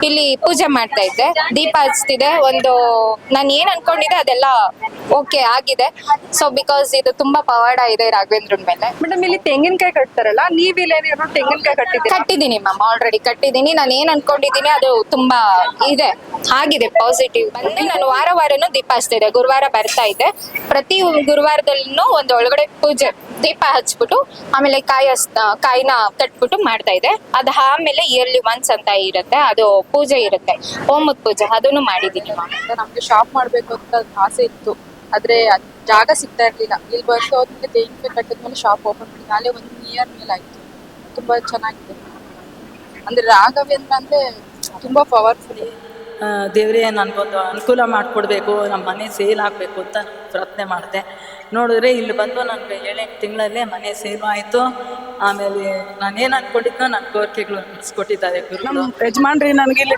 ಇಲ್ಲಿ ಪೂಜೆ ಮಾಡ್ತಾ ಇದ್ದೆ, ದೀಪ ಹಚ್ತಿದೆ. ನಾನು ಏನ್ ಅನ್ಕೊಂಡಿದ್ದೆ ಅದೆಲ್ಲ ಓಕೆ ಆಗಿದೆ. ಸೊ ಬಿಕಾಸ್ ಇದು ತುಂಬಾ ಪವಾಡ ಇದೆ ರಾಘವೇಂದ್ರನ್ ಮೇಲೆ. ಮೇಡಮ್ ಇಲ್ಲಿ ತೆಂಗಿನಕಾಯಿ ಕಟ್ತಾರಲ್ಲ, ನೀವ್ ಇಲ್ಲಿ ಏನಾದ್ರು ತೆಂಗಿನಕಾಯಿ ಕಟ್ಟಿದೀನಿ ಮ್ಯಾಮ್, ಆಲ್ರೆಡಿ ಕಟ್ಟಿದೀನಿ. ನಾನು ಏನ್ ಅನ್ಕೊಂಡಿದೀನಿ ಅದು ತುಂಬಾ ಇದೆ, ಆಗಿದೆ ಪಾಸಿಟಿವ್. ಬಂದು ನಾನು ವಾರನೂ ದೀಪ ಹಚ್ತಿದ್ದೆ. ಗುರುವಾರ ಬರ್ತಾ ಇದೆ, ಪ್ರತಿ ಗುರುವಾರದಲ್ಲೂ ಒಂದು ಒಳಗಡೆ ಪೂಜೆ ದೀಪ ಹಚ್ಬಿಟ್ಟು ಆಮೇಲೆ ಕಾಯಿನ ಕಟ್ಬಿಟ್ಟು ಮಾಡ್ತಾ ಇದೆ. ಅದ ಆಮೇಲೆ ಇಯರ್ಲಿ ಒನ್ಸ್ ಅಂತ ಇರುತ್ತೆ, ಅದು ಪೂಜೆ ಇರುತ್ತೆ, ಹೋಮದ ಪೂಜೆ, ಅದನ್ನು ಮಾಡಿದೀನಿ ಮ್ಯಾಮ್. ನಮ್ಗೆ ಶಾಪ್ ಮಾಡ್ಬೇಕು ಅಂತ ಆಸೆ ಇತ್ತು, ಆದ್ರೆ ಜಾಗ ಸಿಗ್ತಾ ಇರ್ಲಿಲ್ಲ. ಇಲ್ಲಿ ಹೋದ್ಮೇಲೆ ತೆಂಗಿನಕಾಯಿ ಕಟ್ಟಿದ್ಮೇಲೆ ಶಾಪ್ ಓಪನ್ ಮಾಡಿ ನಾಳೆ 1 ಇಯರ್ ಮೇಲೆ ಆಯ್ತು. ತುಂಬಾ ಚೆನ್ನಾಗಿದೆ. ಅಂದ್ರೆ ರಾಘವೇಂದ್ರ ಅಂದ್ರೆ ತುಂಬಾ ಪವರ್ಫುಲ್. ದೇವರೇ ನನಗೊಂದು ಅನುಕೂಲ ಮಾಡಿಕೊಡ್ಬೇಕು, ನಮ್ಮ ಮನೆ ಸೇಲ್ ಆಗಬೇಕು ಅಂತ ಪ್ರಾರ್ಥನೆ ಮಾಡಿದೆ. ನೋಡಿದ್ರೆ ಇಲ್ಲಿ ಬಂದು ನನಗೆ 7 ತಿಂಗಳಲ್ಲೇ ಮನೆ ಸೇಲು ಆಯಿತು. ಆಮೇಲೆ ನಾನೇನು ಅಂದ್ಕೊಂಡಿದ್ನೋ ನನ್ನ ಕೋರಿಕೆಗಳು ನಡೆಸ್ಕೊಟ್ಟಿದ್ದಾರೆ ಗುರುಗಳು. ಯಜಮಾನ್ರಿ ನನಗೆ ಇಲ್ಲಿ